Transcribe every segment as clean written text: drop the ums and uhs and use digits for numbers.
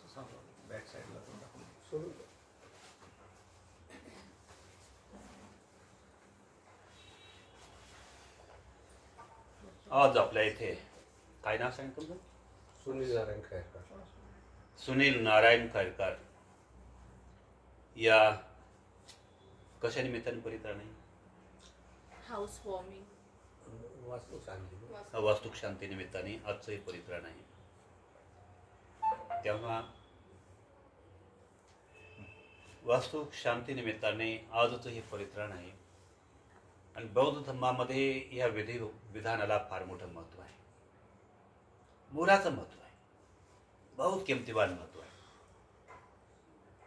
Back साईडला सोडून आज आपल्या इथे काय नाव सांगितलं तुमचं? सुनील नारायण खैरकर. सुनील नारायण खैरकर या कशा निमित्ताने परित्राण आहे? हाऊस वॉर्मिंग, वास्तुक शांती निमित्ताने आजचं हे परित्राण आहे. तेव्हा वास्तुक शांती निमित्ताने आजचं हे परित्राण आहे आणि बौद्ध धर्मामध्ये या विधानाला फार मोठं महत्व आहे, मोलाचं महत्व आहे, बहुत किमतीवान महत्व आहे.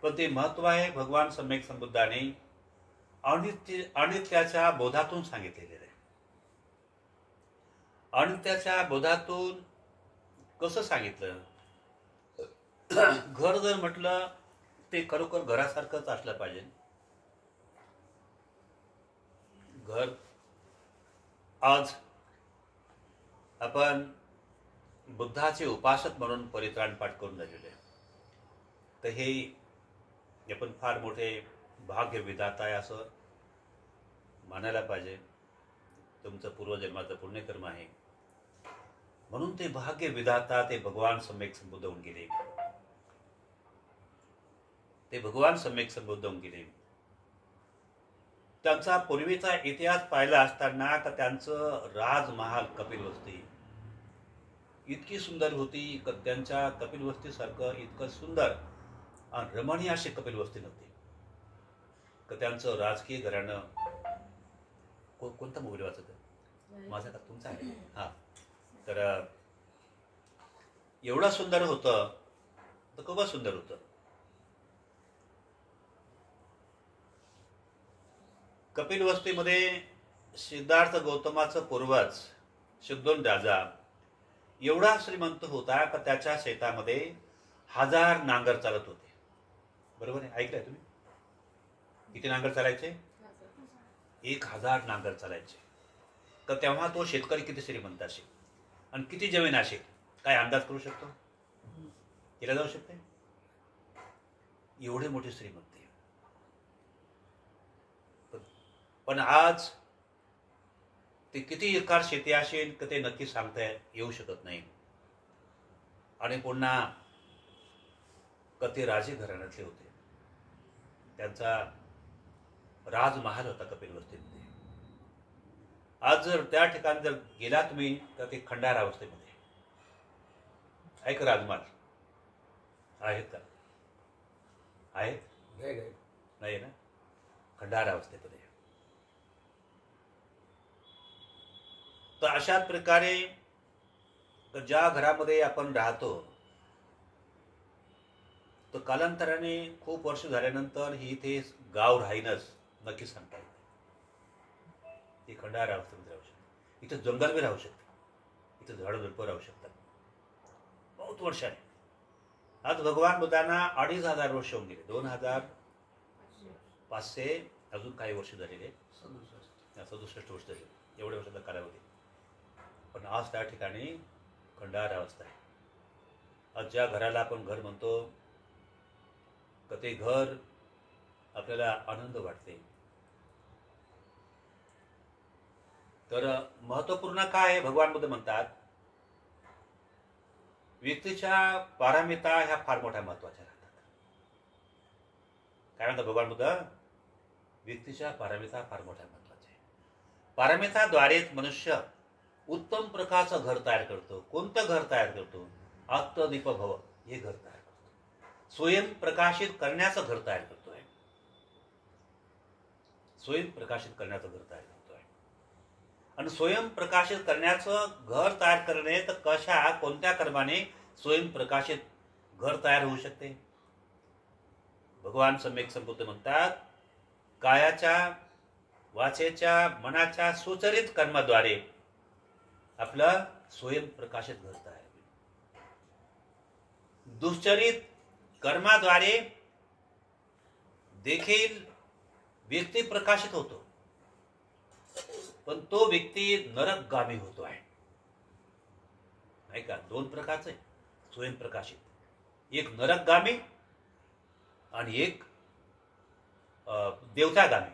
पण ते महत्व आहे भगवान सम्यक संबुद्धाने अनित्याच्या बोधातून सांगितलेले आहे. अनित्याच्या बोधातून कसं सांगितलं? घर जर म्हटलं ते खरोखर घरासारखंच असलं पाहिजे. घर आज आपण बुद्धाचे उपासक म्हणून परित्राण पाठ करून झालेले आहे. तर हे आपण फार मोठे भाग्य विधाता आहे असं मानायला पाहिजे. तुमचं पूर्वजन्माचं पुण्यकर्म आहे म्हणून ते भाग्य विधाता ते भगवान सम्यक संबुद्ध होऊन गेले. ते भगवान सम्यक संबुद्ध होऊन गेले. त्यांचा पूर्वीचा इतिहास पाहिला असताना का त्यांचं राजमहाल कपिलवस्ती इतकी सुंदर होती की त्यांच्या कपिलवस्तीसारखं इतकं सुंदर आणि रमणीय अशी कपिलवस्ती नव्हती. का त्यांचं राजकीय घराणं कोणता मोबाईल वाचत माझा का तुमचा आहे? हा, तर एवढं सुंदर होतं तर खूपच सुंदर होतं. कपिलवस्तीमध्ये सिद्धार्थ गौतमाचं पूर्वज शुद्धोन राजा एवढा श्रीमंत होता का त्याच्या शेतामध्ये 1000 नांगर चालत होते. बरोबर आहे? ऐकलंय तुम्ही? किती नांगर चालायचे? 1000 नांगर चालायचे. तर तेव्हा तो शेतकरी किती श्रीमंत असेल आणि किती जमीन असेल काय अंदाज करू शकतो? केला जाऊ शकते? एवढे मोठे श्रीमंत. पण आज ते किती एकर शेती असेल का ते नक्की सांगता येऊ शकत नाही. आणि पुन्हा कधी राजे घराण्यातले होते. त्यांचा राजमहाल होता कपिलवस्तीमध्ये. आज जर त्या ठिकाणी जर गेला तुम्ही तर ते खंडार अवस्थेमध्ये आहे का? राजमहाल आहेत का? आहेत? नाही ना, खंडार अवस्थेमध्ये. तर अशा प्रकारे ज्या घरामध्ये आपण राहतो तर कालांतराने खूप वर्ष झाल्यानंतर ही इथे गाव राहीनच नक्की सांगता येते. ती खंडार अवस्थेमध्ये राहू शकते. इथं जंगल बी राहू शकते, इथं झाडं झुडपं राहू शकतात बहुत वर्षाने. आज भगवान बुद्धांना 2500 वर्ष होऊन गेले. 2500 अजून काही वर्ष झालेले, 67 वर्ष झाले. एवढ्या वर्षाचा कालावधी. पण आज त्या ठिकाणी खंडार अवस्था आहे. आज ज्या घराला आपण घर म्हणतो तर ते घर आपल्याला आनंद वाटते. तर महत्वपूर्ण काय आहे? भगवान बुद्ध म्हणतात व्यक्तीच्या पारमिता ह्या फार मोठ्या महत्वाच्या राहतात. काय म्हणतात भगवान बुद्ध? व्यक्तीच्या पारमिता फार मोठ्या महत्वाच्या आहे. पारमिताद्वारेच मनुष्य उत्तम प्रकारचं घर तयार करतो. कोणतं घर तयार करतो? आत्मदीप भव हे घर तयार करतो. स्वयं प्रकाशित करण्याचं घर तयार करतोय. स्वयं प्रकाशित करण्याचं घर तयार करतोय. आणि स्वयं प्रकाशित करण्याचं घर तयार करणे तर कशा कोणत्या कर्माने स्वयं प्रकाशित घर तयार होऊ शकते? भगवान सम्यक संबुद्ध म्हणतात कायाच्या, वाचेच्या, मनाच्या सुचरित कर्माद्वारे आपलं स्वयं प्रकाशित घर तयार होईल. दुश्चरित कर्माद्वारे देखील व्यक्ती प्रकाशित होतो पण तो व्यक्ती नरकगामी होतो आहे. नाही का? 2 प्रकारचे स्वयं प्रकाशित एक नरकगामी आणि एक देवतागामी,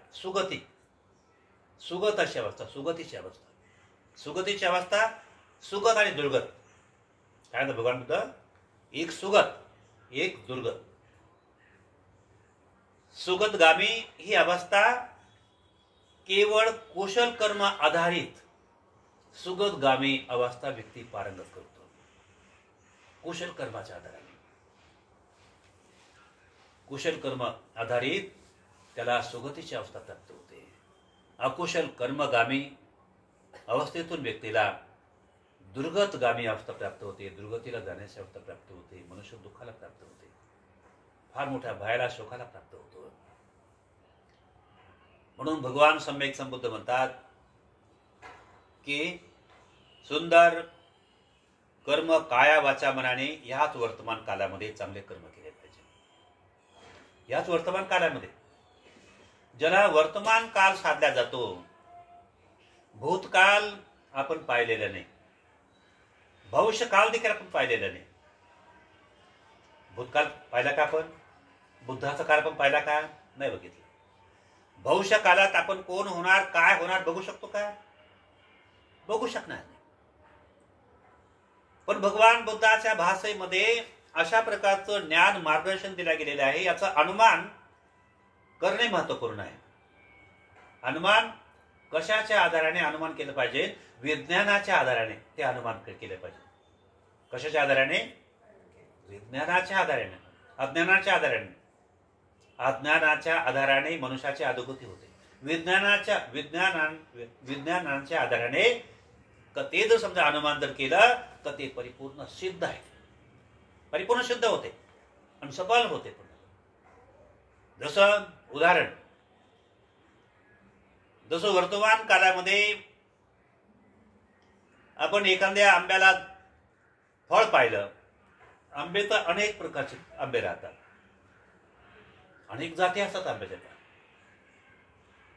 सुगत अशी अवस्था, सुगतीची अवस्था. सुगतीची अवस्था, सुगत आणि दुर्गत. काय म्हणतो भगवान बुद्ध? एक सुगत एक दुर्गत. सुगतगामी ही अवस्था केवळ कुशल कर्म आधारित सुगतगामी अवस्था व्यक्ती पारंगत करतो. कुशल कर्माच्या आधाराने, कुशल कर्म आधारित त्याला सुगतीची अवस्था प्राप्त होते. अकुशल कर्मगामी अवस्थेतून व्यक्तीला दुर्गतगामी अवस्था प्राप्त होते, दुर्गतीला जाण्याची अवस्था प्राप्त होते, मनुष्य दुःखाला प्राप्त होते, फार मोठ्या भयाला, शोकाला प्राप्त होतो. म्हणून भगवान सम्यक संबुद्ध म्हणतात की सुंदर कर्म काया वाचा मनाने याच वर्तमान कालामध्ये चांगले कर्म केले पाहिजे. याच वर्तमान कालामध्ये ज्याला वर्तमान काल साधला जातो, भूतकाल आपण पाहिलेला नाही, भविष्यकाल देखील आपण पाहिलेला नाही. भूतकाल पाहिला का आपण? बुद्धाचा काळ आपण पाहिला का? नाही बघितलं. भविष्य काळात आपण कोण होणार, काय होणार बघू शकतो का? बघू शकणार नाही. पण भगवान बुद्धाच्या भाषेमध्ये अशा प्रकारचं ज्ञान मार्गदर्शन दिलं गेलेलं आहे. याचा अनुमान करणे महत्वपूर्ण आहे. अनुमान कशाच्या आधाराने अनुमान केलं पाहिजे? विज्ञानाच्या आधाराने ते अनुमान केले पाहिजे. कशाच्या आधाराने? विज्ञानाच्या आधाराने. अज्ञानाच्या आधाराने, अज्ञानाच्या आधाराने मनुष्याची अधोगती होते. विज्ञानाच्या आधाराने ते जर समजा अनुमान जर केलं तर ते परिपूर्ण सिद्ध आहे, परिपूर्ण सिद्ध होते आणि सफल होते. जसं उदाहरण, जसं वर्तमान काळामध्ये आपण एखाद्या आंब्याला फळ पाहिलं. आंबे तर अनेक प्रकारचे आंबे राहतात, अनेक जाती असतात आंब्याच्या.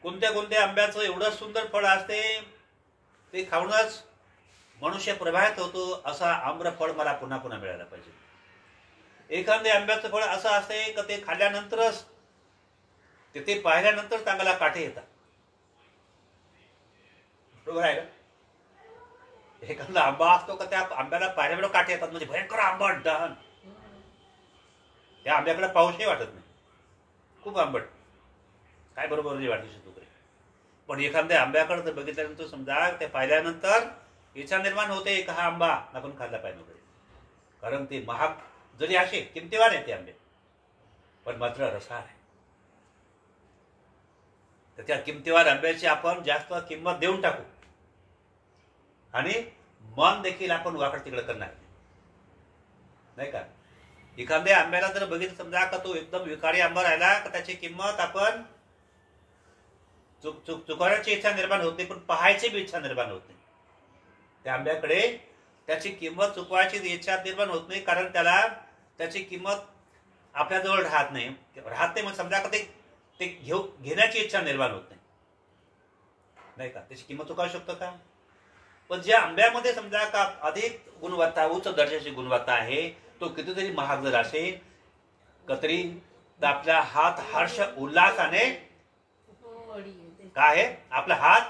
कोणत्या कोणत्या आंब्याचं एवढं सुंदर फळ असते, ते खाऊनच मनुष्य प्रभावित होतो. असा आम्रफळ मला पुन्हा पुन्हा मिळायला पाहिजे. एखाद्या आंब्याचं फळ असं असते की ते खाल्ल्यानंतरच, ते पाहिल्यानंतर चांगला काटे येतात. बरोबर आहे का? एखादा आंबा असतो का त्या आंब्याला पाहिल्यावर काटे येतात, म्हणजे भयंकर आंबट डहाण. त्या आंब्याकडे पाऊसही वाटत नाही, खूप आंबट, काय बरोबर नाही वाटू शकतो. पण एखाद्या आंब्याकडे जर बघितल्यानंतर समजा ते पाहिल्यानंतर इच्छा निर्माण होते का हा आंबा आपण खाल्ला पाहिजे वगैरे. कारण ते महाग जरी असे किमतीवान आहे ते आंबे, पण मात्र रसाळ आहे. तर त्या किमतीवान आंब्याची आपण जास्त किंमत देऊन टाकू आणि मन देखील आपण वाकड तिकडे करणार नाही का? एखाद्या आंब्याला जर बघितलं समजा का तो एकदम विकारी आंबा राहिला का त्याची किंमत आपण चुकवण्याची इच्छा निर्माण होत नाही, पण पाहायची बी इच्छा निर्माण होत नाही. त्या आंब्याकडे त्याची किंमत चुकवायची इच्छा निर्माण होत नाही, कारण त्याला त्याची किंमत आपल्याजवळ राहत नाही. मग समजा का ते घेण्याची इच्छा निर्माण होत नाही का? त्याची किंमत चुकावू शकतो का? पण ज्या आंब्यामध्ये समजा का अधिक गुणवत्ता, उच्च दर्जाची गुणवत्ता आहे, तो कितीतरी महाग जर असेल कतरी, तर आपला हात हर्ष उल्हासाने काय आहे, आपला हात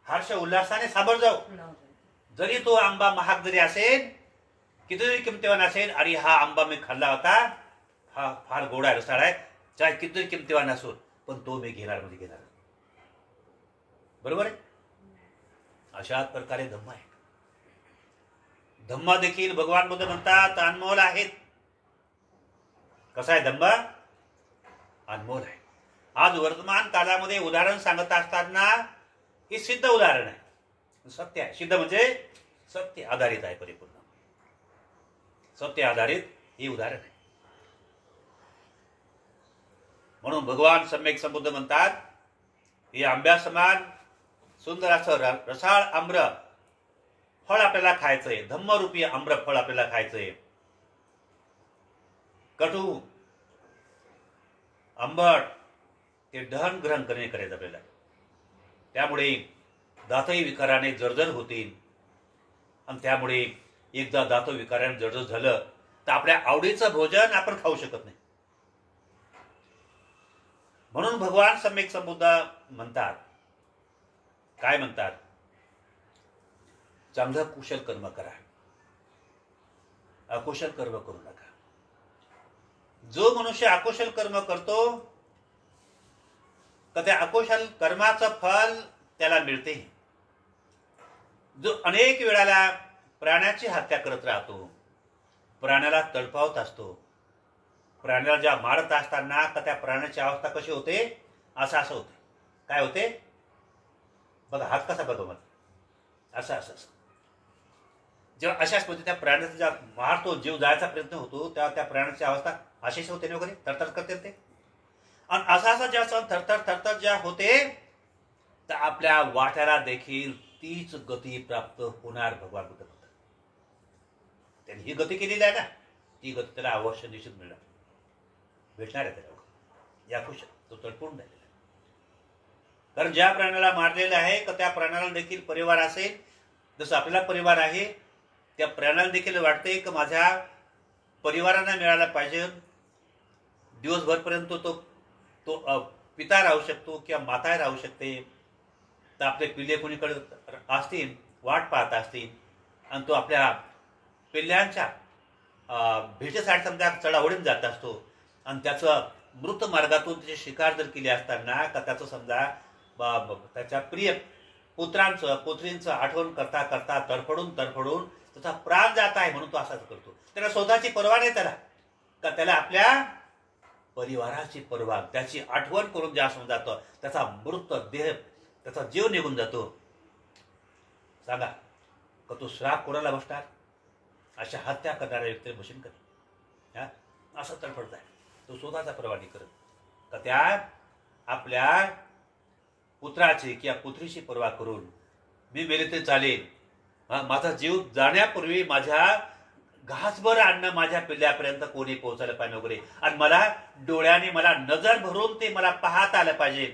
हर्ष उल्हासाने साबर जाऊ. जरी तो आंबा महाग जरी असेल, कितीतरी किमतीवान असेल, अरे हा आंबा मी खाल्ला होता, हा फार गोड आहे, रसाळ आहे, चाहे कितीतरी किमतीवान असो, पण तो मी घेणार म्हणजे घेणार. बरोबर आहे? अशाच प्रकारे धम्म आहे. धम्म देखील भगवान बुद्ध म्हणतात अनमोल आहेत. कसा आहे धम्म? अनमोल आहे. आज वर्तमान काळामध्ये उदाहरण सांगत असताना हे सिद्ध उदाहरण आहे, सत्य आहे. सिद्ध म्हणजे सत्य आधारित आहे, परिपूर्ण सत्य आधारित हे उदाहरण आहे. म्हणून भगवान सम्यक संबुद्ध म्हणतात हे आंब्यासमान सुंदर असं रसाळ आम्र फळ आपल्याला खायचंय. धम्मरूपी आम्र फळ आपल्याला खायचंय. कटू आंबट ते दहन ग्रहण करणे करायचं आपल्याला. त्यामुळे दातही विकाराने जर्जर होतील, आणि त्यामुळे एकदा दात विकाराने जर्जर झालं तर आपल्या आवडीचं भोजन आपण खाऊ शकत नाही. म्हणून भगवान सम्यक संबुद्ध म्हणतात, काय म्हणतात, चांगलं कुशल कर्म करा, अकुशल कर्म करू नका. जो मनुष्य अकुशल कर्म करतो तर त्या अकुशल कर्माचं फल त्याला मिळते. जो अनेक वेळाला प्राण्याची हत्या करत राहतो, प्राण्याला तडपावत असतो, प्राण्याला ज्या मारत असताना का त्या प्राण्याची अवस्था कशी होते, असं होते. काय होते बघा, हात कसा बघा मला, असं जेव्हा अशाच पद्धती त्या प्राण्याचा ज्या मारतो, जीव जायचा प्रयत्न होतो, तेव्हा त्या प्राण्याची अवस्था अशीच होते ना वगैरे, थरथर करते ते. आणि असा जेव्हा थरथर ज्या होते, तर आपल्या वाट्याला देखील तीच गती प्राप्त होणार. भगवान बुद्ध म्हणतात त्यांनी ही गती केलेली आहे ना, ती गती त्याला अवश्य निश्चित मिळणार, भेटणार आहे त्याला. या खुश तो तडपून राहिलेला आहे. कारण ज्या प्राण्याला मारलेलं आहे का त्या प्राण्याला देखील परिवार असेल, जसं आपल्याला परिवार आहे, त्या प्राण्याला देखील वाटते की माझ्या परिवारांना मिळाला पाहिजे. दिवसभरपर्यंत तो पिता राहू शकतो किंवा माता राहू शकते, तर आपले पिल्ले कोणीकडे असतील, वाट पाहत असतील, आणि तो आपल्या पिल्ल्यांच्या भेटीसाठी समजा चढाओढीत जात असतो, आणि त्याचं मृत मार्गातून त्याची शिकार जर केली असताना का त्याचं समजा त्याच्या प्रिय पुत्रांचं पुत्रींचं आठवण करता करता तडफडून त्याचा प्राण जात आहे, म्हणून तो असाच करतो. त्याला स्वतःची पर्वा नाही, त्याला त्याला आपल्या परिवाराची पर्वा, त्याची आठवण करून ज्या समजा त्याचा मृत देह, त्याचा जीव निघून जातो. सांगा का तो श्राप कोणाला बसणार? अशा हत्या करणाऱ्या व्यक्ती बसून कधी असं तडफडत आहे. तो स्वतःचा पर्वा नाही करत, का त्या आपल्या पुत्राची किंवा पुत्रीची पर्वा करून मी मेले ते चालेल, माझा जीव जाण्यापूर्वी माझ्या घासभर अन्न माझ्या पिल्ल्यापर्यंत कोणी पोहोचायला पाहिजे वगैरे, आणि मला डोळ्याने मला नजर भरून ते मला पाहता आलं पाहिजे,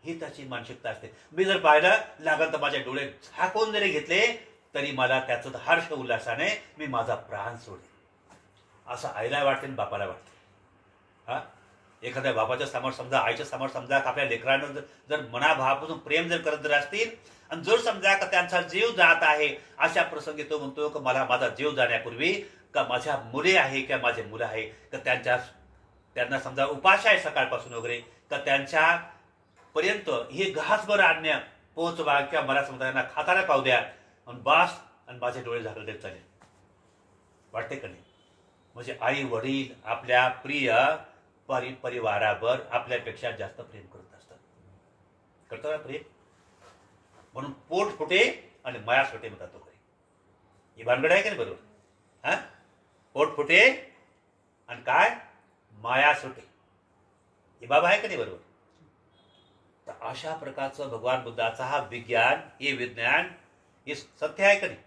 ही त्याची मानसिकता असते. मी जर पाहिलं लागल तर माझे डोळे झाकून जरी घेतले तरी मला त्याचं हर्ष उल्हासाने मी माझा प्राण सोडेन, असं आईला वाटते आणि बापाला वाटते. एखाद्या बापाच्या समोर समजा, आईच्या समोर समजा, आपल्या लेकरांना जर मनाभावापासून प्रेम जर करत जर असतील, आणि जर समजा का त्यांचा जीव जात आहे, अशा प्रसंगी तो म्हणतो की मला माझा जीव जाण्यापूर्वी का माझ्या मुले आहे किंवा माझे मुलं आहे का त्यांना समजा उपाश आहे सकाळपासून वगैरे, का त्यांच्या पर्यंत हे घासभर अन्न पोहोचवा किंवा मला समजा त्यांना खाताना पाहू द्या, आणि बास, आणि माझे डोळे झाकले देत चालेल. वाटते का नाही? म्हणजे आई वडील आपल्या प्रिय परिवारावर आपल्यापेक्षा जास्त प्रेम करत असतात. करतो ना प्रेम? म्हणून पोट फुटे आणि माया सुटे म्हणतात तो काही. ही भानगड आहे का नाही? बरोबर. पोट फुटे आणि काय माया सुटे, ही बाब आहे का नाही? बरोबर. तर अशा प्रकारचं भगवान बुद्धाचा हा विज्ञान, हे विज्ञान, हे सत्य आहे का नाही?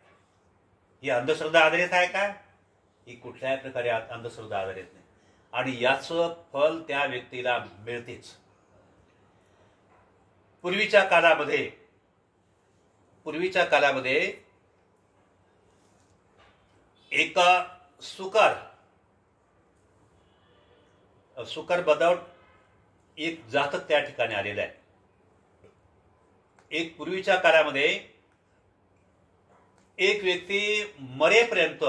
ही अंधश्रद्धा आधारित आहे का? ही कुठल्याही प्रकारे अंधश्रद्धा आधारित नाही, आणि याचं फल त्या व्यक्तीला मिळतेच. पूर्वीच्या काळामध्ये एक सुकर बदौट एक जातक त्या ठिकाणी आलेला आहे. एक पूर्वीच्या काळामध्ये एक व्यक्ती मरेपर्यंत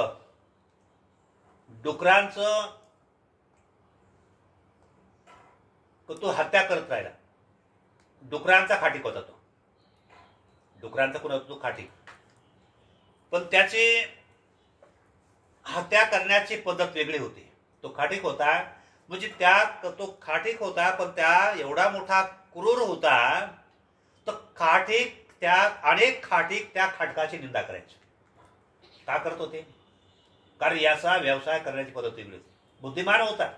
डुकरांचं तो हत्या करत राहिला. डुकरांचा खाटीक होता तो. डुकरांचा कोण होता? तो खाटीक. पण त्याची हत्या करण्याची पद्धत वेगळी होती. तो खाटीक होता म्हणजे तो खाटीक होता, पण त्या एवढा मोठा क्रूर होता तर अनेक खाटीक त्या खाटकाची निंदा करायची. का करत होते? कारण याचा व्यवसाय करण्याची पद्धत वेगळी होती. बुद्धिमान होता,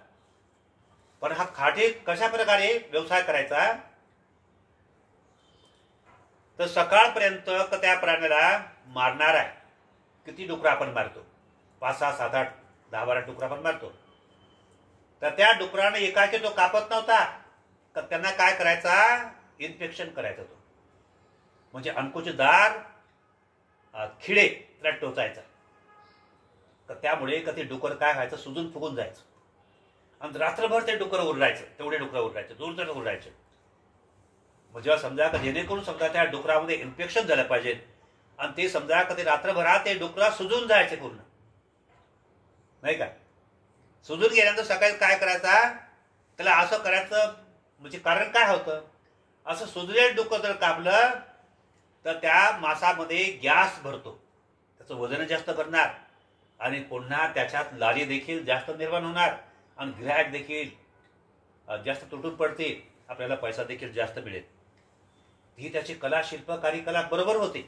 पण हा खाटीक कशा प्रकारे व्यवसाय करायचा, तर सकाळपर्यंत त्या प्राण्याला मारणार आहे. किती डुकरं आपण मारतो? 5, 6, 7, 8, 10, 12 डुकरं आपण मारतो. तर त्या डुकराने एकाकी तो कापत नव्हता, तर त्यांना काय करायचा? इन्फेक्शन करायचा तो. म्हणजे अंकुचदार खिळे त्याला टोचायचा. त्यामुळे का ते डुकर काय व्हायचं, सुजून फुगून जायचं आणि रात्रभर ते डुकर उरडायचं, तेवढे डुकर उरडायचे, दूर दूर उरडायचे. मग जेव्हा समजा का जेणेकरून समजा त्या डुकरामध्ये इन्फेक्शन झालं पाहिजे आणि ते समजा का ते रात्रभरात ते डुकरा सुजून जायचे पूर्ण, नाही का. सुजून गेल्यानंतर सकाळी काय करायचा, त्याला असं करायचं म्हणजे कारण काय होतं, असं सुजलेलं डुकर जर कापलं तर त्या मांसामध्ये गॅस भरतो, त्याचं वजन जास्त करणार आणि पुन्हा त्याच्यात लाली देखील जास्त निर्माण होणार आणि गिऱ्हाईक देखील जास्त तुटून पडतील, आपल्याला पैसा देखील जास्त मिळेल. ही त्याची कला, शिल्पकारी कला बरोबर होती.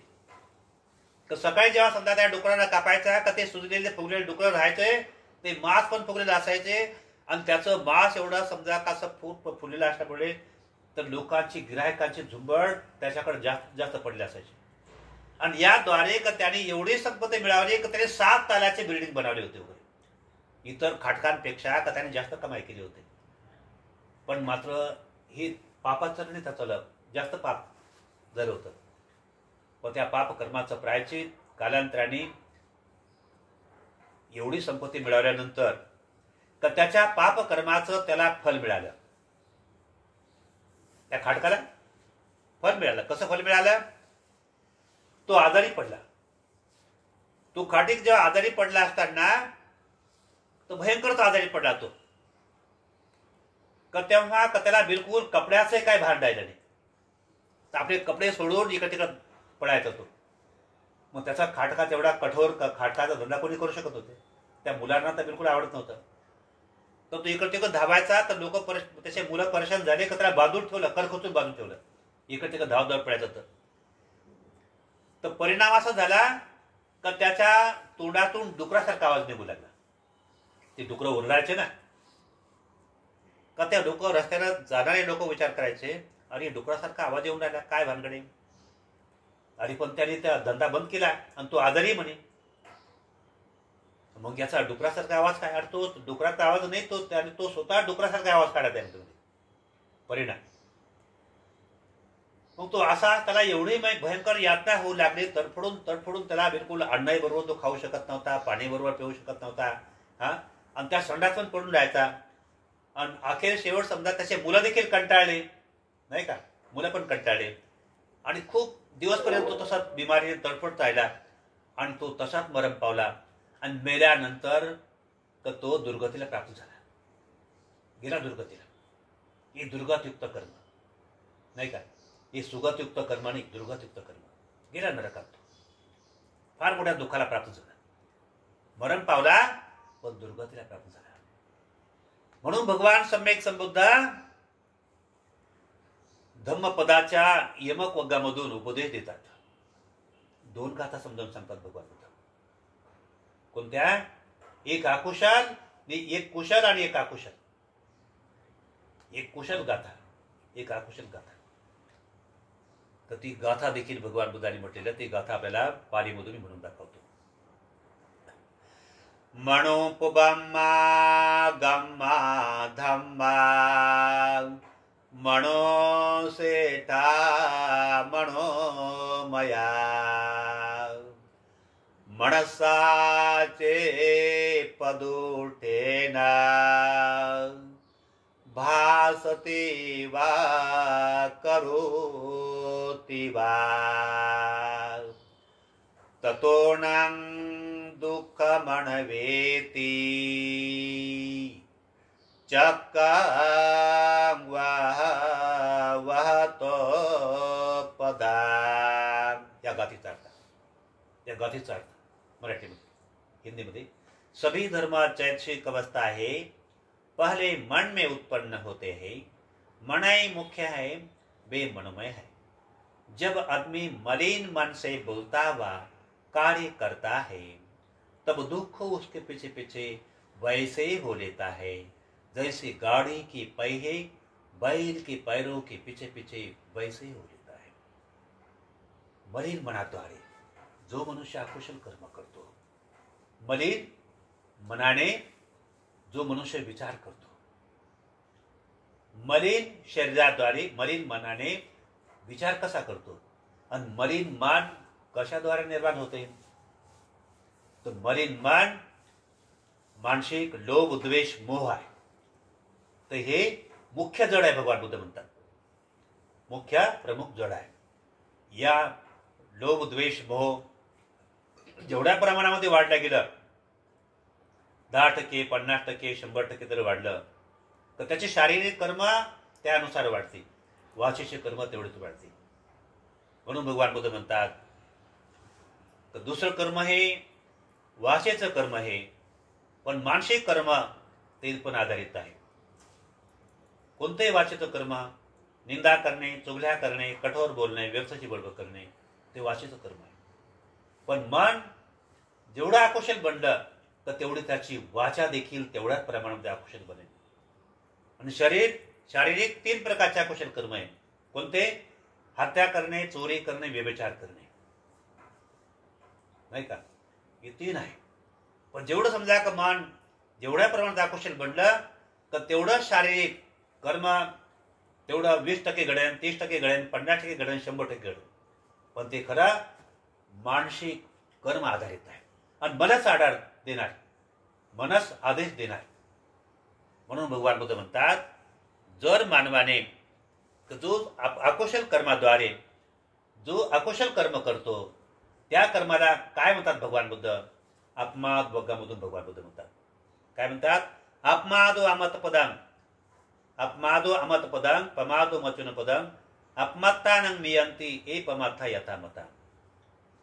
तर सकाळी जेव्हा समजा त्या डुकराला कापायचा का ते सुजलेले फुगलेले डुकर राहायचे, ते मांस पण फुगलेलं असायचे आणि त्याचं मांस एवढा समजा का असं फुललेलं असल्यामुळे तर लोकांची, गिऱ्हाईकांची झुंबड त्याच्याकडे जास्त जास्त पडली असायची. आणि याद्वारे का त्याने एवढी संपत्ती मिळवली की त्याने 7 तालाचे बिल्डिंग बनवले होते वगैरे. इतर खाटकांपेक्षा का त्याने जास्त कमाई केली होती. पण मात्र हे पापाचं नाही, त्याचं जास्त पाप झालं होतं. व त्या पाप कर्माचं प्रायश्चित कालांतराने एवढी संपत्ती मिळवल्यानंतर तर त्याच्या पाप कर्माचं त्याला फल मिळालं. त्या खाटकाला फल मिळालं. कसं फल मिळालं, तो आजारी पडला. तो खाटीक जेव्हा आजारी पडला असताना तो भयंकर आजारी पडला. तो का तेव्हा त्याला बिलकुल कपड्याचे काय भान राहिलं नाही. तर आपले कपडे सोडून इकडे तिकडे पडायचा तो. मग त्याचा खाटका तेवढा कठोर, खाटकाचा धंदा कोणी करू शकत होते, त्या मुलांना तर बिलकुल आवडत नव्हतं. तर तो इकडे तिकडे धावायचा, तर लोक त्याचे मुलं परेशान झाले का त्याला बाजूला ठेवलं, करखचून बाजूला ठेवलं, इकडे तिकडे धाव पडायचं. तर परिणाम असा झाला का त्याच्या तोंडातून डुकरासारखा आवाज निघू लागला. ते डुकर ओरडायचे ना, का त्या लोक, रस्त्याला जाणारे लोक विचार करायचे, अरे डुकरासारखा आवाज येऊन राहिला, काय भानगडे. आणि पण त्याने त्या धंदा बंद केला आणि तो आजारी म्हणे. मग याचा डुकरासारखा आवाज काय, अरे तो डुकराचा आवाज नाही, तो स्वतः डुकरासारखा आवाज काढा त्यामध्ये परिणाम. मग तो असा, त्याला एवढी भयंकर यातना होऊ लागली, तडफडून तडफडून त्याला बिलकुल अन्नाई बरोबर तो खाऊ शकत नव्हता, पाणी बरोबर पिऊ शकत नव्हता. हा, आणि त्या संडास पण पडून राहायचा. आणि अखेर शेवट समजा त्याचे मुलं देखील कंटाळले, नाही का, मुलं पण कंटाळले आणि खूप दिवसपर्यंत तो तसाच बिमारीने तडफडत राहिला आणि तो तसाच मरण पावला. आणि मेल्यानंतर तर तो दुर्गतीला प्राप्त झाला, गेला दुर्गतीला. हे दुर्गतयुक्त कर्म, नाही का, हे सुगतयुक्त कर्म आणि दुर्गतयुक्त कर्म. गेला नरकात, तो फार मोठ्या दुःखाला प्राप्त झाला, मरण पावला पण दुर्गतीला प्राप्त झाला. म्हणून भगवान सम्यक संबुद्ध धम्मपदाच्या यमक वग्गामधून उपदेश देतात. 2 गाथा समजावून सांगतात भगवान बुद्ध. कोणत्या, एक अकुशल, एक कुशल आणि एक अकुशल. एक कुशल गाथा, एक अकुशल गाथा. तर ती गाथा देखील भगवान बुद्धांनी म्हटलेलं, ती गाथा आपल्याला पालीमधून म्हणून दाखवतो. मनोपुबम्मा गम्मा धम्मा मनोसेठा मनोमया मनसाचे पदुठेना भासती वा करोति वा ततोऽनं दुःखमणवेति चक्कं वहतो पदा. या गाथीचा अर्थ, या गाथीचा अर्थ मराठीमध्ये, हिंदीमध्ये, सभी धर्म चैतसिक अवस्था है, पहले मन में उत्पन्न होते हैं, मन ही मुख्य है, वे मनोमय है. जब आदमी मलिन मन से बोलता हुआ कार्य करता है तब दुख उसके पीछे पीछे वैसे ही हो लेता है जैसे गाड़ी की पहिए बैल के पैरों के पीछे पीछे वैसे ही हो लेता है. मलिन मनाद्वारे जो मनुष्य अकुशल कर्म करतो, मलिन मनाने जो मनुष्य विचार करतो, मलिन शरीराद्वारे, मलिन मनाने विचार कसा करतो आणि मलिन मन कशाद्वारे निर्माण होते, तो मलिन मन मानसिक लोभ द्वेष मोह आहे. तर हे मुख्य जड आहे भगवान बुद्ध म्हणतात. मुख्य प्रमुख जड आहे. या लोभ द्वेष मोह जेवढ्या प्रमाणामध्ये वाढलं गेलं, 10%, 50%, 100% जर वाढलं तर त्याचे शारीरिक कर्म त्यानुसार वाढते, वाचीचे कर्म तेवढेच वाढते. म्हणून भगवान बुद्ध म्हणतात तर दुसरं कर्म हे वाचेचं कर्म आहे, पण मानसिक कर्म ते पण आधारित आहे. कोणतेही वाचेचं कर्म, निंदा करणे, चुगल्या करणे, कठोर बोलणे, व्यर्थाची बडबड करणे, ते वाचेचं कर्म आहे. पण मन जेवढं अकुशल बनलं तर तेवढी त्याची वाचा देखील तेवढ्याच प्रमाणामध्ये अकुशल बनेल. आणि शारीरिक 3 प्रकारचे अकुशल कर्म आहे. कोणते? हत्या करणे, चोरी करणे, व्यभिचार करणे, नाही का? हे 3 आहे. पण जेवढं समजा का मन जेवढ्या प्रमाणात अकुशल बनलं तर तेवढं शारीरिक कर्म तेवढं 20% घडेल, 30% घडेल, 50% घडेल, 100% घडेल. पण ते खरं मानसिक कर्म आधारित आहे आणि मनच आधार देणार, मनच आदेश देणार. म्हणून भगवान बुद्ध म्हणतात जर मानवाने जो अकुशल कर्माद्वारे जो अकुशल कर्म करतो त्या कर्माला काय म्हणतात भगवान बुद्ध? अपमाद वग्गामधून भगवान बुद्ध म्हणतात. काय म्हणतात? अपमादो अमत पदं, अपमादो अमत पदं, पमादो मचुन पदं, अपमत्तानं मियंती ए पमाथा यथामता.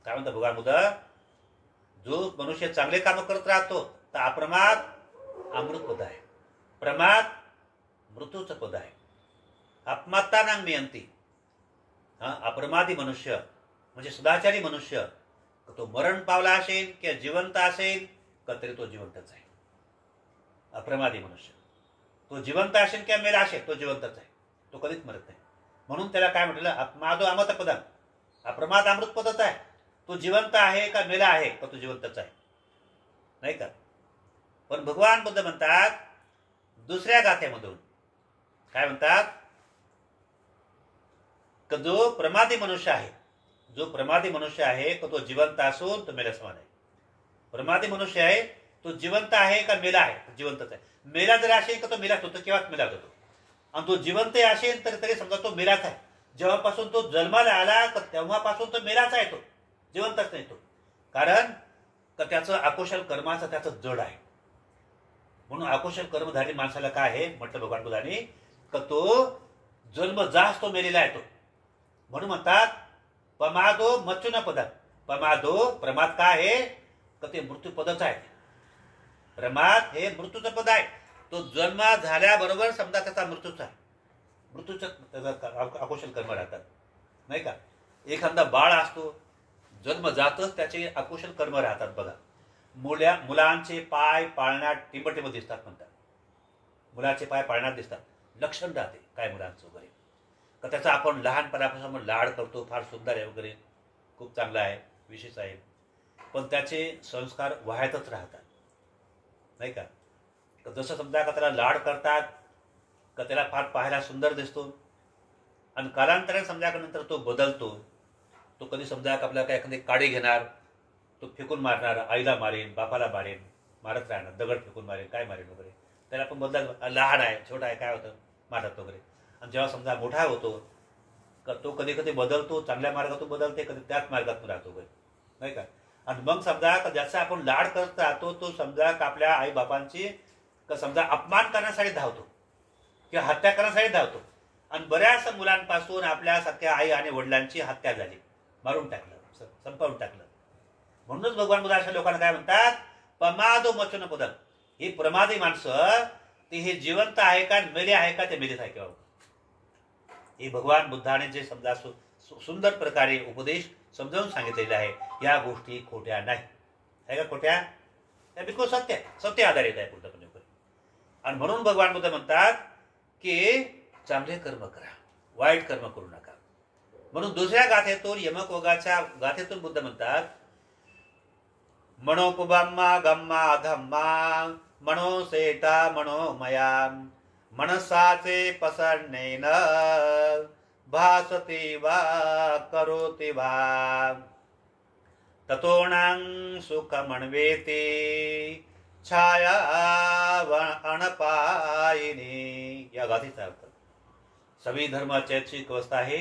काय म्हणतात भगवान बुद्ध? जो मनुष्य चांगले काम करत राहतो तर अप्रमाद अमृत पद आहे, प्रमाद मृत्यूचं पद आहे. अपमत्तानं मियंती, अप्रमादी मनुष्य म्हणजे सदाचारी मनुष्य, तो मरण पावला असेल किंवा जिवंत असेल का तरी तो जिवंतच आहे. अप्रमादी मनुष्य तो जिवंत असेल किंवा मेला असेल तो जिवंतच आहे, तो कधीच मरत नाही. म्हणून त्याला काय म्हटलं? अपमादो अमत पदं, अप्रमाद अमृत पदच आहे. तो जिवंत आहे का मेला आहे का तो जिवंतच आहे, नाही का? पण भगवान बुद्ध म्हणतात दुसऱ्या गाथेमधून काय म्हणतात? का जो प्रमादी मनुष्य आहे, जो प्रमादी मनुष्य आहे का तो जिवंत असून तो मेला समान आहे. प्रमादी मनुष्य आहे तो जिवंत आहे का मेला आहे? जिवंतच आहे. मेला जर असेल का तो मेलाच होतो, केव्हाच मेला होतो. आणि तो जिवंत असेल तरी समजा तो मेलाच आहे. जेव्हापासून तो जन्माला आला तेव्हापासून तो मेलाच आहे, तो जिवंतच नाही. तो कारण का त्याचं अकुशल कर्माचं त्याचं जड आहे. म्हणून अकुशल कर्मधारी माणसाला काय आहे म्हटलं भगवान बुद्धांनी? का तो जन्म जास्त तो मेलेला आहे. तो म्हणून म्हणतात पमादो मच्चुन पद. पमादो प्रमाद काय आहे? का ते मृत्यू पदच आहे. प्रमाद हे मृत्यूचं पद आहे. तो जन्म झाल्याबरोबर समजा त्याचा मृत्यूच आहे. मृत्यूचं अकुशल कर्म राहतात, नाही का? एखादा बाळ असतो, जन्म जातच त्याचे अकुशल कर्म राहतात. बघा, मुलांचे पाय पाळण्यात टिंबटिंब दिसतात म्हणतात. मुलाचे पाय पाळण्यात दिसतात, लक्षण राहते काय मुलांचं वगैरे. तर त्याचा आपण लहानपणापासून लाड करतो, फार सुंदर आहे वगैरे, खूप चांगला आहे, विशेष आहे. पण त्याचे संस्कार वाहतच राहतात, नाही का? जसं समजा का त्याला लाड करतात का त्याला फार पाहायला सुंदर दिसतो आणि कालांतराने समजा का नंतर तो बदलतो. तो कधी समजा का आपल्याला काय एखादी काडी घेणार, तो फेकून मारणार, आईला मारेन, बापाला मारेन, मारत राहणार, दगड फेकून मारेन, काय मारेन वगैरे. त्याला आपण बदल, लहान आहे, छोटा आहे, काय होतं, मारत वगैरे. आणि जेव्हा समजा मोठा होतो का तो कधी कधी बदलतो, चांगल्या मार्गातून बदलते, कधी त्याच मार्गातून राहतो वगैरे, नाही का? आणि मग समजा का ज्याचा आपण लाड करत राहतो तो समजा का आपल्या आई बापांची का समजा अपमान करण्यासाठी धावतो किंवा हत्या करण्यासाठी धावतो. आणि बऱ्याच मुलांपासून आपल्या सख्या आई आणि वडिलांची हत्या झाली, मारून टाकलं, संपवून टाकलं. म्हणूनच भगवान बुद्ध अशा लोकांना काय म्हणतात? पमादो मचुन पदं. ही प्रमादी माणसं ती हे जिवंत आहे का मेले आहे का ते मेलेच आहे किंवा. हे भगवान बुद्धाने जे समजा सुंदर प्रकारे उपदेश समजावून सांगितलेले आहे, या गोष्टी खोट्या नाही. आहे का खोट्या? त्या बिलकुल सत्य आधारित आहे पूर्णपणे. आणि म्हणून भगवान बुद्ध म्हणतात की चांगले कर्म करा, वाईट कर्म करू नका. म्हणून दुसऱ्या गाथेतून, यमक वगाच्या गाथेतून बुद्ध म्हणतात मनोपुबम्मा गम्मा अधम्मा मनोसेता मनोमया मनसाचे पसरणेन भासते वा करोति वा ततोणां सुखमन्वेते छाया अणपायिनी। या गाथेचा अर्थ, सभी धर्म चैतसिक अवस्था है,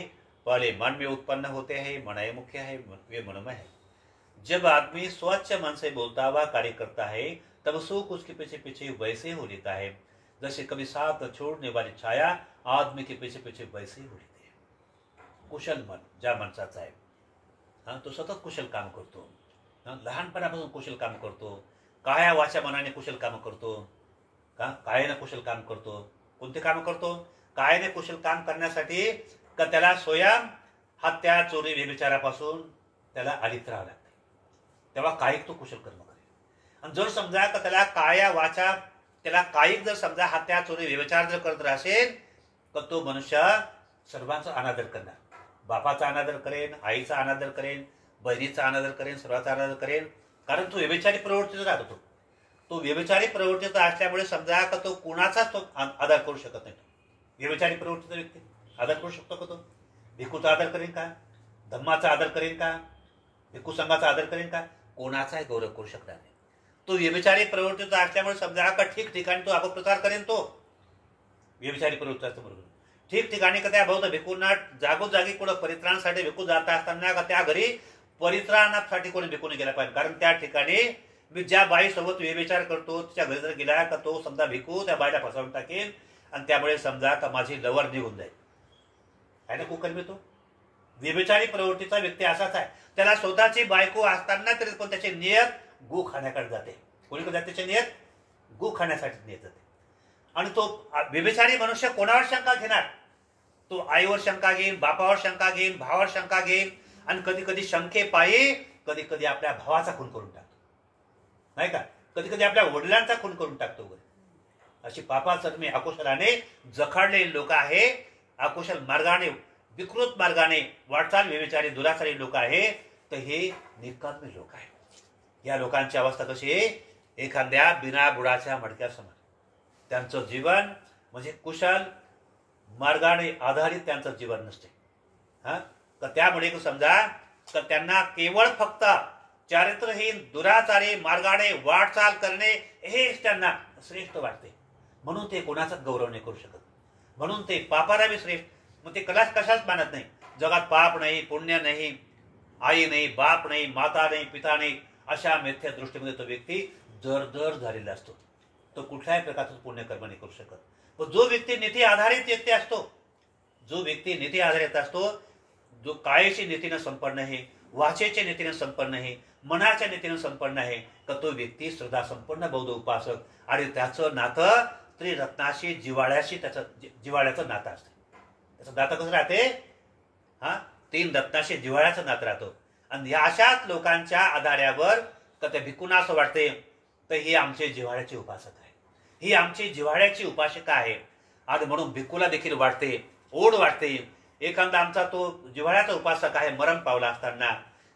पहले मन में उत्पन्न होते हैं, मन ही मुख्य है, वे मनमय है। जब आदमी स्वच्छ मन से बोलता हुआ कार्य करता है तब सुख उसके पीछे पीछे वैसे हो लेता है जैसे कभी साथ छोड़ने वाली छाया आदमी के पीछे पीछे वैसे हो लेते है। कुशल मन ज्या माणसाचा आहे, तो सतत कुशल काम करतो, लहानपणापासून कुशल काम करतो, काया वाचा मनाने कुशल काम करतो, कायाने कुशल काम करतो। कोणते काम करतो? कायाने कुशल काम करण्यासाठी का त्याला स्वयं हत्या चोरी व्यभिचारापासून त्याला अलिप्त राहावं लागतं, तेव्हा कायिक तो कुशल कर्म करेल। आणि जर समजा का त्याला काया वाचा, त्याला कायिक जर समजा हत्या चोरी व्यभिचार जर करत राहसेल तर तो मनुष्य सर्वांचा अनादर करणार, बापाचा अनादर करेन, आईचा अनादर करेन, बहिणीचा अनादर करेन, सर्वांचा अनादर करेन, कारण तो व्यभिचारी प्रवृत्तीचा राहतो। तो व्यभिचारी प्रवृत्तीचा असल्यामुळे समजा का तो कुणाचाच तो आदर करू शकत नाही। व्यभिचारी प्रवृत्तीचा व्यक्ती आदर करू शकतो का? तो भिक्खूचा आदर करेन का? धम्माचा आदर करेन का? भिक्खू संघाचा आदर करेन का? कोणाचाही गौरव करू शकणार नाही। तो व्यभिचारी प्रवृत्तीचा असल्यामुळे समजा का ठिकठिकाणी तो अपप्रचार करेन। तो व्यभिचारी प्रवृत्तीचा बरोबर ठिकठिकाणी का त्या बौद्ध भिक्खूंना जागोजागी कुठं परित्राणासाठी भिक्खू जात असताना का त्या घरी परित्राणासाठी कोणी भिक्खू गेला पाहिजे, कारण त्या ठिकाणी मी ज्या बाईसोबत व्यभिचार करतो तिच्या घरी जर गेला का तो समजा भिक्खू त्या बाईला फसवून टाकेल आणि त्यामुळे समजा का माझी लवर निघून जाईल, आहे ना कुकर्मी। तो व्यभिचारी प्रवृत्तीचा व्यक्ती असाच आहे, त्याला स्वतःची बायको असताना तरी पण त्याची नियत गु खाण्याकडे जाते। कोणीकडे जाते? त्याची नियत गु खाण्यासाठी नियत जाते। आणि तो व्यभिचारी मनुष्य कोणावर शंका घेणार? तो आईवर शंका घेईन, बापावर शंका घेईन, भावावर शंका घेईन, आणि कधी कधी शंकेपायी कधी कधी आपल्या भावाचा खून करून टाकतो, नाही का? कधी कधी आपल्या वडिलांचा खून करून टाकतो वगैरे। अशी पापाचरमी अकुशलाने जखाडलेली लोक आहे, अकुशल मार्गाने विकृत मार्गाने वाटचाल व्यभिचारी दुराचारी लोक आहे, तर हे निकामी लोक आहेत। या लोकांची अवस्था कशी आहे? एखाद्या बिना बुडाच्या मडक्यासमान। त्यांचं जीवन म्हणजे कुशल मार्गाने आधारित त्यांचं जीवन नसते। तर त्यामुळे समजा तर त्यांना केवळ फक्त चारित्र्यहीन दुराचारी मार्गाने वाटचाल करणे हेच त्यांना श्रेष्ठ वाटते, म्हणून ते कोणाचाच गौरव नाही करू शकत, म्हणून ते पापाला बी श्रेष्ठ, मग ते कशाच मानत नाही। जगात पाप नाही, पुण्य नाही, आई नाही, बाप नाही, माता नाही, पिता नाही, अशा मिथ्या दृष्टीमध्ये तो व्यक्ती जर झालेला असतो, तो कुठल्याही प्रकारचं पुण्यकर्म नाही करू शकत। पण जो व्यक्ती नीती आधारित व्यक्ती असतो, जो व्यक्ती नीती आधारित असतो, जो कायेची नीतीने संपन्न आहे, वाचेच्या नीतीने संपन्न आहे, मनाच्या नीतीने संपन्न आहे, तर तो व्यक्ती श्रद्धा संपन्न बौद्ध उपासक, आणि त्याचं नातं त्रिरत्नाशी जिव्हाळ्याशी त्याचं जिव्हाळ्याचं नातं असतं। त्याचं नातं कसं राहते? तीन रत्नाशी जिव्हाळ्याचं नातं राहतो। आणि या अशाच लोकांच्या आधारावर तर त्या भिक्खूंना असं वाटते तर ही आमचे जिव्हाळ्याचे उपासक आहे, ही आमची जिव्हाळ्याची उपासिका आहे। आणि म्हणून भिक्खूला देखील वाटते, ओढ वाटते, एखादा आमचा तो जिव्हाळ्याचा उपासक आहे, मरण पावला असताना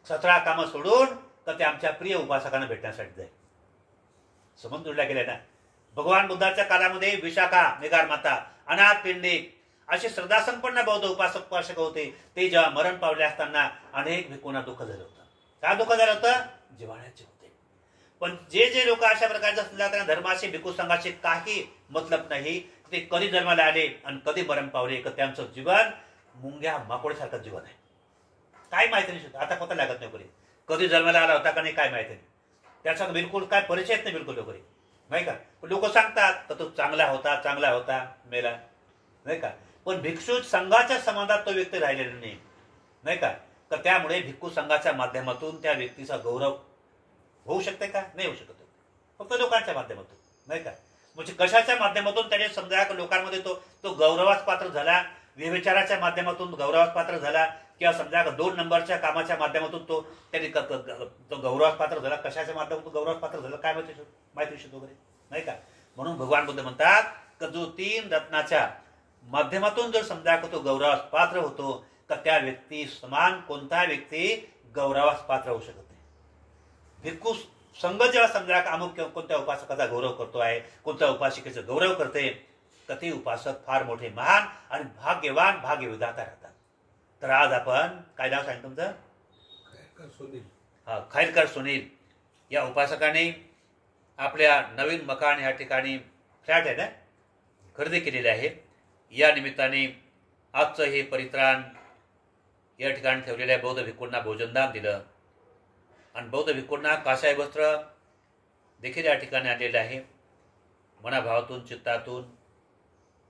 17 कामं सोडून तर ते आमच्या प्रिय उपासकांना भेटण्यासाठी जाईल। संबंध जोडला गेलाय ना। भगवान बुद्धाच्या काळामध्ये विशाखा, मेघार माता, अनाथ पिंडिक असे श्रद्धासंपन्न बौद्ध उपासक होते। ते जेव्हा मरण पावले असताना अनेक भिक्खूंना दुःख झालं होतं। काय दुःख झालं होतं? जिव्हाळ्याचे होते। पण जे लोक अशा प्रकारचे असतात त्यांना धर्माशी भिक्खू संघाशी काही मतलब नाही, ते कधी जन्माला आले आणि कधी मरण पावले, तर त्यांचं जीवन मुंग्या माकोडसारखं जीवन आहे। काय माहिती नाही, आता पता लागत नाही कोणी कधी जन्माला आला होता का नाही, काय माहिती नाही, त्याचा बिलकुल काय परिचयच नाही बिलकुल वगैरे, नाही का? लोक सांगतात तर तो चांगला होता मेला, नाही का? पण भिक्षू संघाच्या संबंधात तो व्यक्ती राहिलेला नाही, नाही का? तर त्यामुळे भिक्खू संघाच्या माध्यमातून त्या व्यक्तीचा गौरव होऊ शकते का? नाही होऊ शकत, फक्त लोकांच्या माध्यमातून, नाही का? म्हणजे कशाच्या माध्यमातून त्याने समजा लोकांमध्ये तो गौरवास पात्र झाला, व्यभिचाराच्या माध्यमातून गौरवास पात्र झाला, किंवा समजा 2 नंबरच्या कामाच्या माध्यमातून तो त्याने तो गौरवास पात्र झाला, कशाच्या माध्यमातून गौरवास पात्र झाला काय माहिती विषय वगैरे, नाही का? म्हणून भगवान बुद्ध म्हणतात की जो 3 रत्नाच्या माध्यमातून जर समजा तो गौरवास पात्र होतो तर त्या व्यक्ती समान कोणता व्यक्ती गौरवास पात्र होऊ शकत नाही। भिक्खू संघ जेव्हा समजा अमुक कोणत्या उपासकाचा गौरव करतो आहे, कोणत्या उपासिकेचा गौरव करते, तर ते उपासक फार मोठे महान आणि भाग्यवान भाग्यविधाता राहतात। तर आज आपण काय नाव सांगितलं तुमचं? खैरकर सुनील। खैरकर सुनील या उपासकाने आपल्या नवीन मकान या ठिकाणी फ्लॅट आहे ना खरेदी केलेले आहे. या निमित्ताने आजचं हे परित्राण या ठिकाणी ठेवलेल्या बौद्ध भिक्खूंना भोजनदान दिलं आणि बौद्ध भिक्खूंना काशाय वस्त्र देखील या ठिकाणी आलेले आहे. मनाभावातून चित्तातून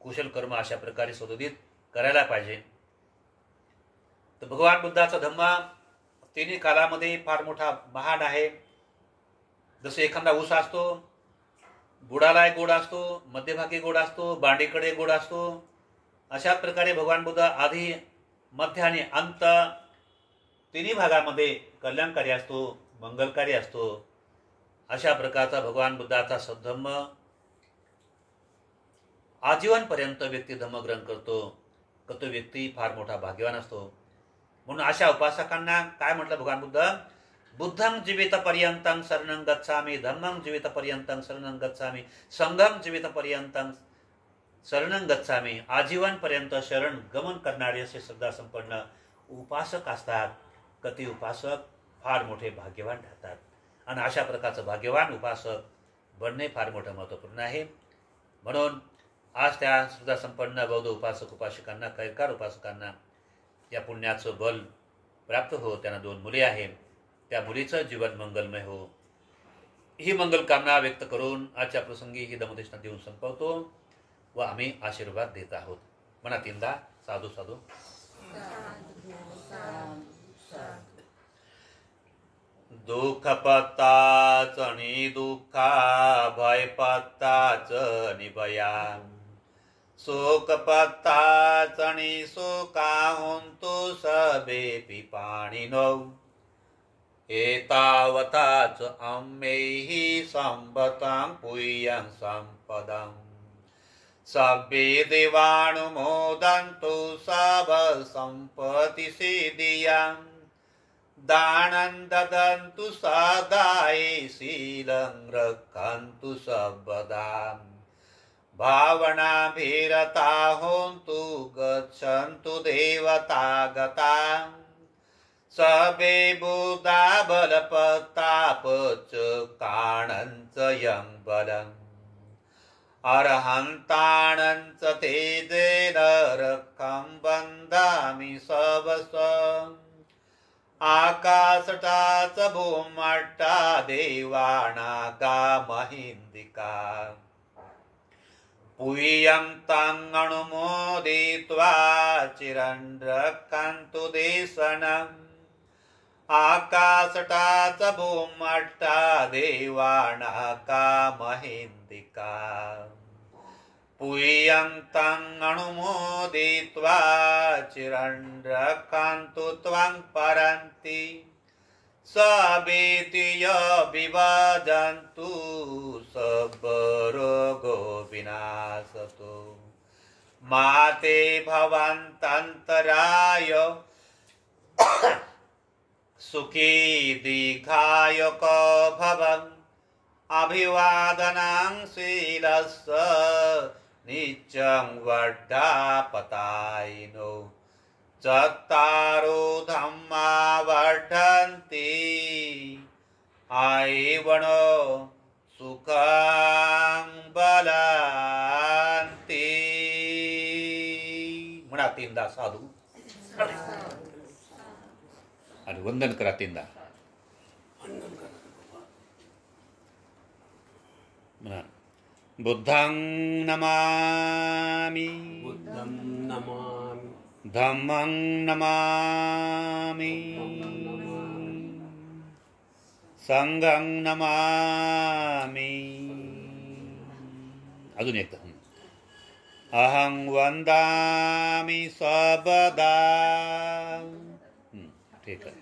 कुशल कर्म अशा प्रकारे सदोदित करायला पाहिजे. तर भगवान बुद्धाचा धम्मा तिन्ही कालामध्ये फार मोठा महान आहे. जसं एखादा ऊस असतो, बुडाला गोड असतो, मध्यभागी गोड असतो, बांडीकडे गोड असतो, अशा प्रकारे भगवान बुद्ध आधी मध्य आणि अंत तिन्ही भागामध्ये कल्याणकारी असतो, मंगलकारी असतो. अशा प्रकारचा भगवान बुद्धाचा सद्धम्म आजीवनपर्यंत व्यक्ती धम्म ग्रहण करतो. तो व्यक्ती फार मोठा भाग्यवान असतो. म्हणून अशा उपासकांना काय म्हटलं भगवान बुद्ध, बुद्धं जीवित पर्यंतं शरणं गच्छामि, धम्मं जीवित पर्यंतं शरणं गच्छामि, संघं जीवित पर्यंतं शरणं गच्छामि. आजीवनपर्यंत शरण गमन करणारे असे श्रद्धा संपन्न उपासक असतात. कधी उपासक फार मोठे भाग्यवान ठरतात आणि अशा प्रकारचं भाग्यवान उपासक बनणे फार मोठं महत्त्वपूर्ण आहे. म्हणून आज त्या श्रद्धा संपन्न बौद्ध उपासक उपासिकांना कैरकार उपासकांना या पुण्याचं बल प्राप्त हो. त्यांना 2 मुले आहेत. त्या मुलीचं जीवन मंगलमय हो ही मंगल कामना व्यक्त करून आजच्या प्रसंगी ही धम्मदेशना देऊन संपवतो व आम्ही आशीर्वाद देत आहोत. मनात यंदा साधू साधू. दुःख पत्ताच आणि दुःखा भय पत्ताच निभया, शोक पत्ताच आणि शोकाहून तो सबे पिपाणी नव. एतावताच अम्मेहि संपतां पुय्यं संपदं, सब्बे देवानुमोदन्तु सब संपत्ति सिद्धियं. दानं ददन्तु सदाये शीलं रक्षन्तु सर्वदा. भावनाभिरता होन्तु गच्छन्तु देवतागता. सबे बुद्धा बलपतापच काणंच यं बलम्. अरहंताणंच तेजेन रखं बंधामि सबस. आकाशटाच भूमट्टा देवानागा महिंदिका. पुय्यं तं अनुमोदित्वा चिरं रक्षन्तु देशनम्. आकाशटाच भूमट्टा देवानागा महिंदिका. पुय्यं तं अनुमोदित्वा चिरं रक्षन्तु त्वं परन्ति. सबेति विभजन्तु सर्वरोगो विनाशतु. माते भवन्तन्तराय सुखी दीर्घायुक भवन्. अभिवादनं शीलस्य नित्यं वर्धापतायिनो. चत्तारो धम्मा वर्धन्ति आयेवनो सुखं बलन्ति. म्हणा 3दा साधू आणि वंदन करा 3दा. म्हणा बुद्धं नमामि, बुद्धं नमामि, धम्मं नमामि, संघं नमामि. अजून एकदा. अहं वंदामि सर्वदा. ठीक आहे.